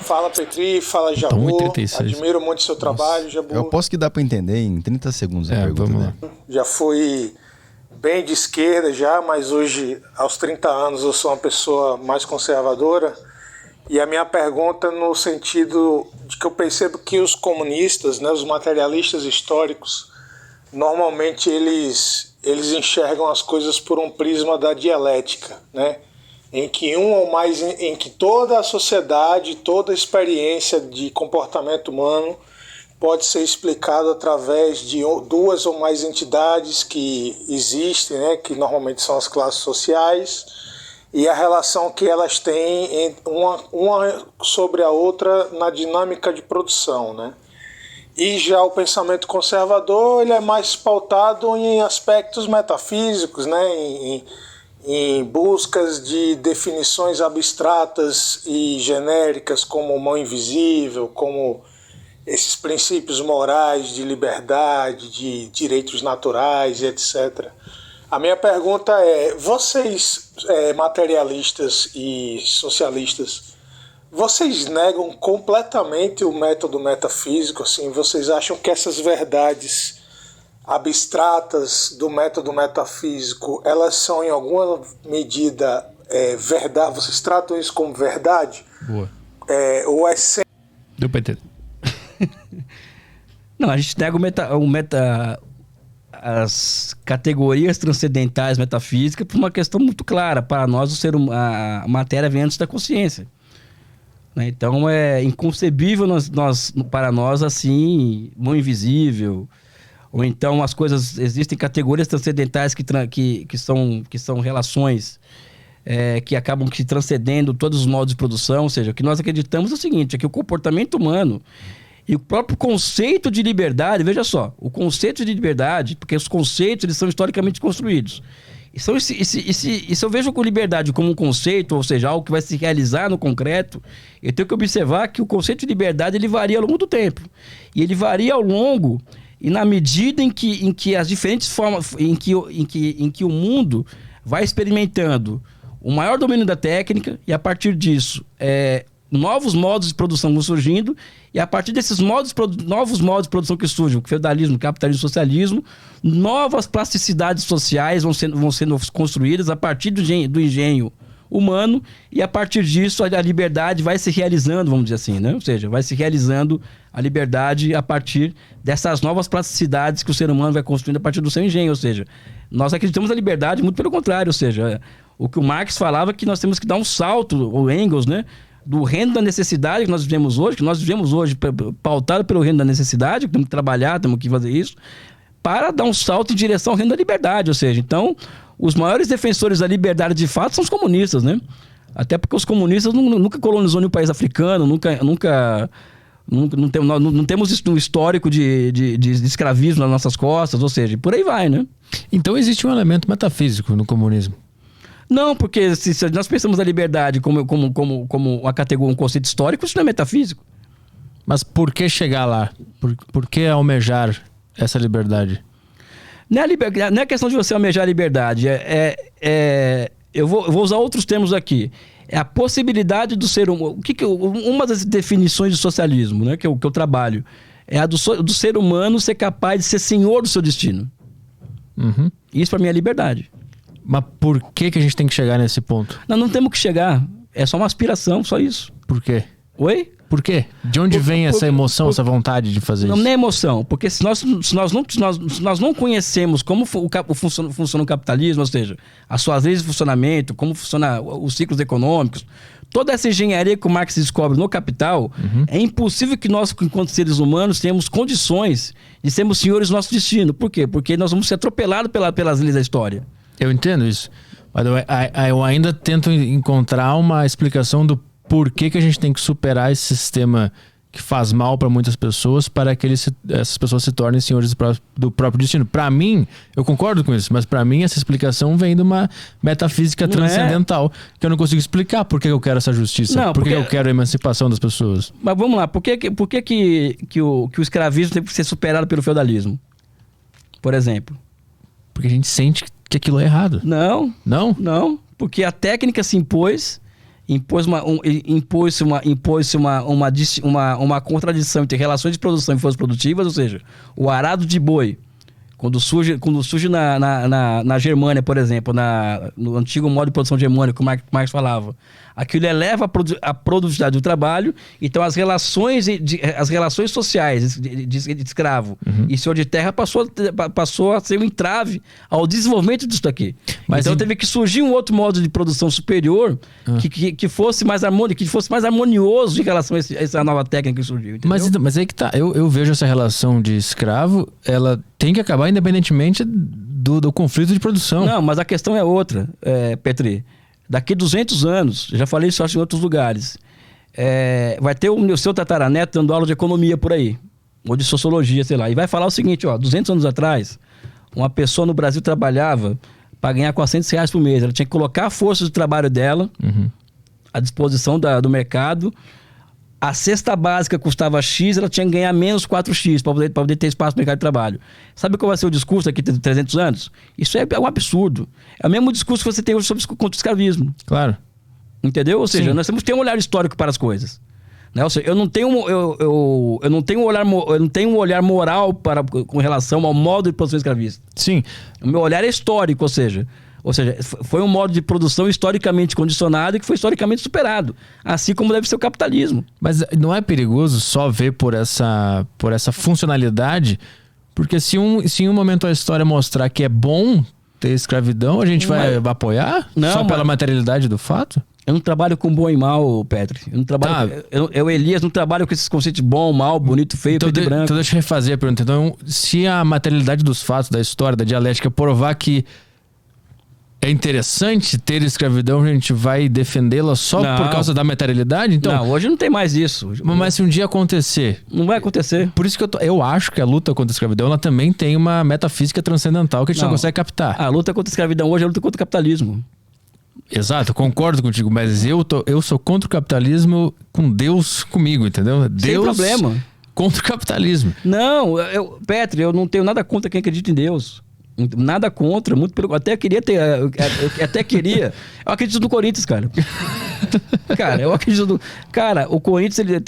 Fala, Petri, fala, Jabu. 1h36. Admiro muito o seu trabalho, Jabu. Eu aposto que dá para entender em 30 segundos a pergunta, vamos né? lá. Já fui bem de esquerda já, mas hoje, aos 30 anos, eu sou uma pessoa mais conservadora. E a minha pergunta no sentido de que eu percebo que os comunistas, né, os materialistas históricos, normalmente eles enxergam as coisas por um prisma da dialética, né? Em que toda a sociedade, toda a experiência de comportamento humano pode ser explicado através de duas ou mais entidades que existem, né, que normalmente são as classes sociais, e a relação que elas têm uma sobre a outra na dinâmica de produção, né? E já o pensamento conservador, ele é mais pautado em aspectos metafísicos, né, em buscas de definições abstratas e genéricas como mão invisível, como esses princípios morais de liberdade, de direitos naturais e etc. A minha pergunta é, vocês materialistas e socialistas, vocês negam completamente o método metafísico? Assim, vocês acham que essas verdades abstratas do método metafísico, elas são em alguma medida verdade? Vocês tratam isso como verdade? Boa. Ou é sempre... Deu pra entender. Não, a gente nega as categorias transcendentais metafísicas por uma questão muito clara. Para nós, a matéria vem antes da consciência. Né? Então, é inconcebível para nós, assim, mão invisível. Ou então, as coisas... Existem categorias transcendentais que são relações que acabam transcendendo todos os modos de produção. Ou seja, o que nós acreditamos é o seguinte, é que o comportamento humano e o próprio conceito de liberdade, veja só, o conceito de liberdade, porque os conceitos eles são historicamente construídos. E se eu vejo a liberdade como um conceito, ou seja, algo que vai se realizar no concreto, eu tenho que observar que o conceito de liberdade ele varia ao longo do tempo. E ele varia ao longo e na medida em que as diferentes formas, em que o mundo vai experimentando o maior domínio da técnica, e a partir disso, novos modos de produção vão surgindo, e a partir desses novos modos de produção que surgem, o feudalismo, o capitalismo, o socialismo, novas plasticidades sociais vão sendo construídas a partir do engenho humano, e a partir disso a liberdade vai se realizando, vamos dizer assim, né? Ou seja, vai se realizando a liberdade a partir dessas novas plasticidades que o ser humano vai construindo a partir do seu engenho. Ou seja, nós acreditamos na liberdade, muito pelo contrário. Ou seja, o que o Marx falava que nós temos que dar um salto, ou Engels, né? Do reino da necessidade que nós vivemos hoje, pautado pelo reino da necessidade, que temos que trabalhar, temos que fazer isso, para dar um salto em direção ao reino da liberdade. Ou seja, então, os maiores defensores da liberdade de fato são os comunistas, né? Até porque os comunistas nunca colonizou nenhum país africano, não temos um histórico de escravismo nas nossas costas, ou seja, por aí vai, né? Então existe um elemento metafísico no comunismo. Não, porque se nós pensamos a liberdade como uma categoria, um conceito histórico, isso não é metafísico. Mas por que chegar lá? Por que almejar essa liberdade? Não é questão de você almejar a liberdade. Eu vou usar outros termos aqui. É a possibilidade do ser humano... Uma das definições de socialismo, né, que eu trabalho, é a do ser humano ser capaz de ser senhor do seu destino. Uhum. Isso para mim é liberdade. Mas por que a gente tem que chegar nesse ponto? Nós não temos que chegar. É só uma aspiração, só isso. Por quê? Oi? Por quê? De onde vem essa emoção, essa vontade de fazer isso? Não é emoção. Porque se nós não conhecemos como funciona o capitalismo, ou seja, as suas leis de funcionamento, como funcionam os ciclos econômicos, toda essa engenharia que o Marx descobre no Capital, é impossível que nós, enquanto seres humanos, tenhamos condições de sermos senhores do nosso destino. Por quê? Porque nós vamos ser atropelados pelas leis da história. Eu entendo isso. Mas eu ainda tento encontrar uma explicação do porquê que a gente tem que superar esse sistema que faz mal para muitas pessoas para que essas pessoas se tornem senhores do próprio destino. Para mim, eu concordo com isso, mas para mim essa explicação vem de uma metafísica transcendental que eu não consigo explicar por que eu quero essa justiça, por que eu quero a emancipação das pessoas. Mas vamos lá, por que o escravismo tem que ser superado pelo feudalismo? Por exemplo. Porque a gente sente que aquilo é errado. Não. Não? Não, porque a técnica se impôs impôs-se uma contradição entre relações de produção e forças produtivas, ou seja, o arado de boi, quando surge na Germânia, por exemplo, no antigo modo de produção germânico, como Marx falava, aquilo eleva a produtividade do trabalho, então as relações sociais de escravo e senhor de terra passou a ser um entrave ao desenvolvimento disso daqui. Então teve que surgir um outro modo de produção superior que fosse mais harmonioso em relação a essa nova técnica que surgiu. Mas aí que tá, eu vejo essa relação de escravo, ela tem que acabar independentemente do conflito de produção. Não, mas a questão é outra, Petri. Daqui 200 anos, já falei isso acho, em outros lugares, vai ter o seu tataraneto dando aula de economia por aí, ou de sociologia, sei lá, e vai falar o seguinte, 200 anos atrás, uma pessoa no Brasil trabalhava para ganhar R$400 por mês, ela tinha que colocar a força de trabalho dela à disposição do mercado. A cesta básica custava X, ela tinha que ganhar menos 4X para poder ter espaço no mercado de trabalho. Sabe qual vai ser o discurso daqui de 300 anos? Isso é um absurdo. É o mesmo discurso que você tem hoje contra o escravismo. Claro. Entendeu? Ou seja, nós temos que ter um olhar histórico para as coisas. Né? Ou seja, eu não tenho um olhar moral com relação ao modo de produção escravista. Sim. O meu olhar é histórico, ou seja, foi um modo de produção historicamente condicionado e que foi historicamente superado. Assim como deve ser o capitalismo. Mas não é perigoso só ver por essa funcionalidade? Porque se em um momento a história mostrar que é bom ter escravidão, a gente vai apoiar? Não, só pela materialidade do fato? Eu não trabalho com bom e mal, Petri. Eu não trabalho. Elias, não trabalho com esses conceitos de bom, mal, bonito, feio, preto e branco. Então deixa eu refazer a pergunta. Então, se a materialidade dos fatos, da história, da dialética, provar que é interessante ter escravidão, a gente vai defendê-la só por causa da materialidade? Então, não, hoje não tem mais isso. Mas se um dia acontecer... Não vai acontecer. Por isso que eu acho que a luta contra a escravidão, ela também tem uma metafísica transcendental que a gente não consegue captar. A luta contra a escravidão hoje é a luta contra o capitalismo. Exato, eu concordo contigo, mas eu sou contra o capitalismo com Deus comigo, entendeu? Deus sem problema. Contra o capitalismo. Não, Petri, eu não tenho nada contra quem acredita em Deus. Nada contra, muito pelo até queria ter, eu acredito no Corinthians, cara. Cara, eu acredito cara, o Corinthians ele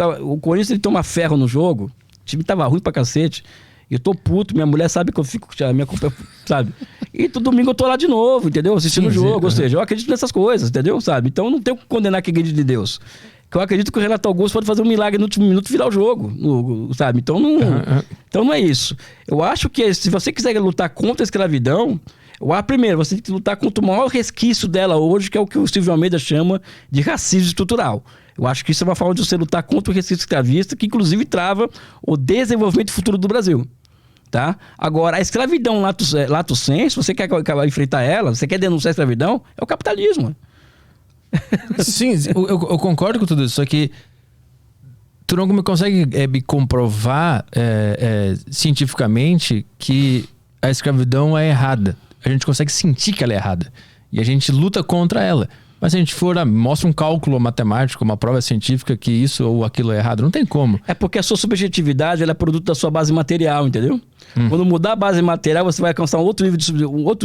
toma ferro no jogo. O time tava ruim pra cacete. Eu tô puto, minha mulher sabe que eu fico, a minha culpa, sabe? E todo domingo eu tô lá de novo, entendeu? Assistindo o jogo, ou seja, eu acredito nessas coisas, entendeu? Sabe? Então eu não tenho que condenar quem acredita de Deus. Eu acredito que o Renato Augusto pode fazer um milagre no último minuto e virar o jogo, sabe? Então não é isso. Eu acho que se você quiser lutar contra a escravidão, primeiro, você tem que lutar contra o maior resquício dela hoje, que é o que o Silvio Almeida chama de racismo estrutural. Eu acho que isso é uma forma de você lutar contra o resquício escravista, que inclusive trava o desenvolvimento futuro do Brasil. Tá? Agora, a escravidão lato sensu, você quer enfrentar ela, você quer denunciar a escravidão, é o capitalismo. Sim, eu concordo com tudo isso, só que tu não consegue me comprovar cientificamente que a escravidão é errada. A gente consegue sentir que ela é errada e a gente luta contra ela. Mas se a gente mostra um cálculo matemático, uma prova científica que isso ou aquilo é errado, não tem como. É porque a sua subjetividade ela é produto da sua base material, entendeu? Quando mudar a base material, você vai alcançar um outro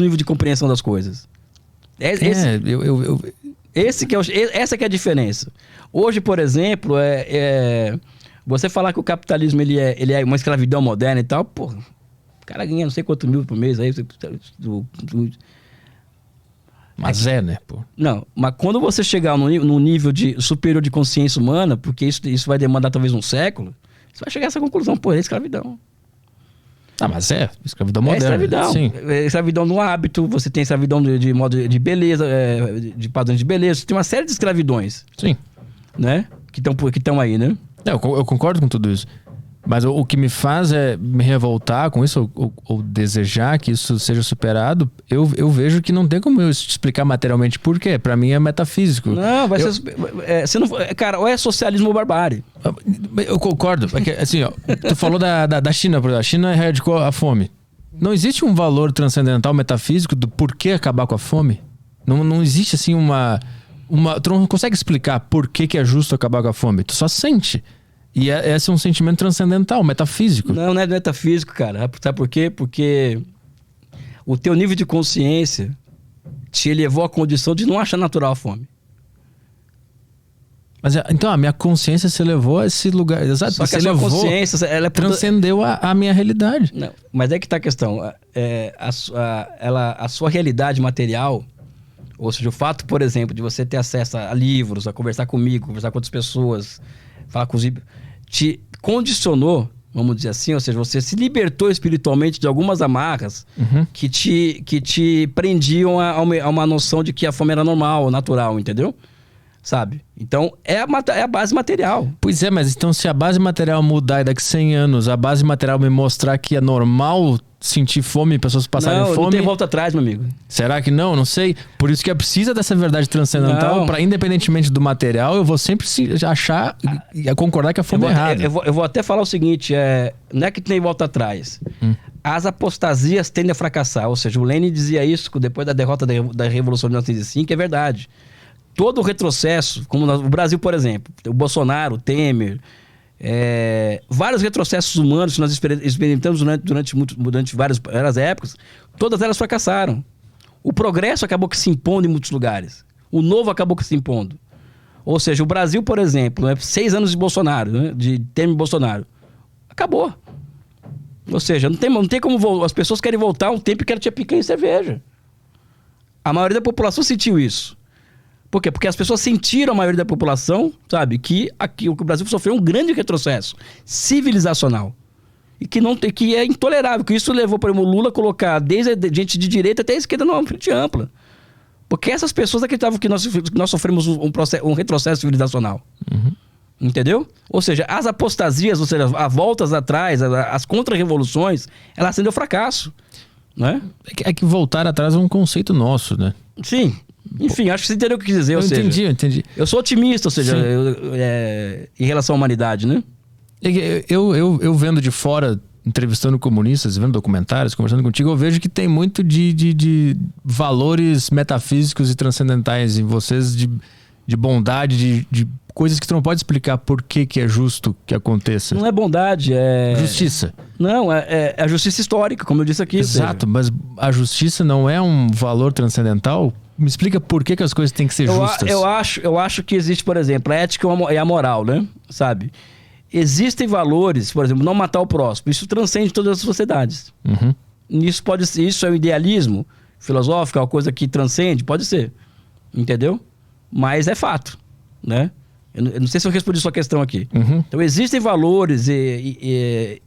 nível de compreensão das coisas. Essa que é a diferença. Hoje, por exemplo, você falar que o capitalismo ele é uma escravidão moderna e tal, pô, o cara ganha não sei quanto mil por mês aí. Mas né, pô? Não, mas quando você chegar num nível superior de consciência humana, porque isso vai demandar talvez um século, você vai chegar a essa conclusão, pô, é escravidão. Mas escravidão moderna. É escravidão. Sim. É escravidão no hábito, você tem escravidão de modo de beleza, de padrões de beleza, você tem uma série de escravidões. Sim. Né? Que estão aí, né? Eu concordo com tudo isso. Mas o que me faz me revoltar com isso, ou desejar que isso seja superado, eu vejo que não tem como eu explicar materialmente por quê. Pra mim é metafísico. Não, vai ser... cara, ou é socialismo ou barbárie. Eu concordo. Porque, assim, tu falou da China, por exemplo. A China erradicou a fome. Não existe um valor transcendental metafísico do porquê acabar com a fome? Não existe, assim, tu não consegue explicar por que é justo acabar com a fome. Tu só sente. E esse é um sentimento transcendental, metafísico. Não é metafísico, cara. Sabe por quê? Porque o teu nível de consciência te elevou à condição de não achar natural a fome. Mas então a minha consciência se levou a esse lugar. Exato. Só que você a sua levou, consciência, ela transcendeu a minha realidade. Não, mas é que tá a questão. A sua realidade material, ou seja, o fato, por exemplo, de você ter acesso a livros, a conversar comigo, conversar com outras pessoas, falar com os... te condicionou, vamos dizer assim, ou seja, você se libertou espiritualmente de algumas amarras que te prendiam a uma noção de que a fome era normal, natural, entendeu? Sabe? Então, é a base material. Pois é, mas então se a base material mudar e daqui 100 anos a base material me mostrar que é normal sentir fome e pessoas passarem fome... Não tem volta atrás, meu amigo. Será que não? Não sei. Por isso que é precisa dessa verdade transcendental para, independentemente do material, eu vou sempre achar e concordar que a fome é errada. Eu vou até falar o seguinte, não é que tem volta atrás. As apostasias tendem a fracassar. Ou seja, o Lenin dizia isso depois da derrota da Revolução de 1905, é verdade. Todo o retrocesso, como o Brasil, por exemplo, o Bolsonaro, o Temer, vários retrocessos humanos que nós experimentamos durante várias épocas, todas elas fracassaram. O progresso acabou que se impondo em muitos lugares. O novo acabou que se impondo. Ou seja, o Brasil, por exemplo, 6 anos de Bolsonaro, né, de Temer e Bolsonaro, acabou. Ou seja, não tem como as pessoas querem voltar a um tempo que era tinha picanha e cerveja. A maioria da população sentiu isso. Por quê? Porque as pessoas sentiram, a maioria da população, sabe, que o Brasil sofreu um grande retrocesso civilizacional. E que é intolerável. Que isso levou, por exemplo, o Lula a colocar desde a gente de direita até a esquerda numa frente ampla. Porque essas pessoas acreditavam que nós sofremos um retrocesso civilizacional. Entendeu? Ou seja, as apostasias, ou seja, as voltas atrás, as contra-revoluções, elas sendo um fracasso. Né? É que voltar atrás é um conceito nosso, né? Sim. Enfim, acho que você entendeu o que eu quis dizer. Eu entendi. Eu sou otimista, ou seja, em relação à humanidade, né? Eu vendo de fora, entrevistando comunistas, vendo documentários, conversando contigo, eu vejo que tem muito de valores metafísicos e transcendentais em vocês, de bondade, de coisas que tu não pode explicar por que é justo que aconteça. Não é bondade, é... Justiça. Não, é a justiça histórica, como eu disse aqui. Exato, mas a justiça não é um valor transcendental? Me explica por que as coisas têm que ser justas. Eu acho que existe, por exemplo, a ética e a moral, né? Sabe? Existem valores, por exemplo, não matar o próximo. Isso transcende todas as sociedades. Isso pode ser, isso é um idealismo filosófico, é uma coisa que transcende, pode ser. Entendeu? Mas é fato, né? Eu não sei se eu respondi sua questão aqui. Então, existem valores e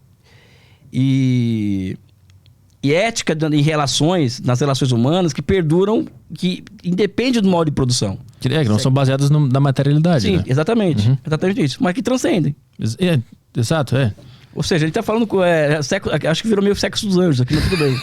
ética em relações, nas relações humanas, que perduram, que independem do modo de produção. Que não são baseadas na materialidade. Sim, né? exatamente. Exatamente isso. Mas que transcendem. Exato. Ou seja, ele está falando... acho que virou meio sexo dos anjos aqui, mas tudo bem.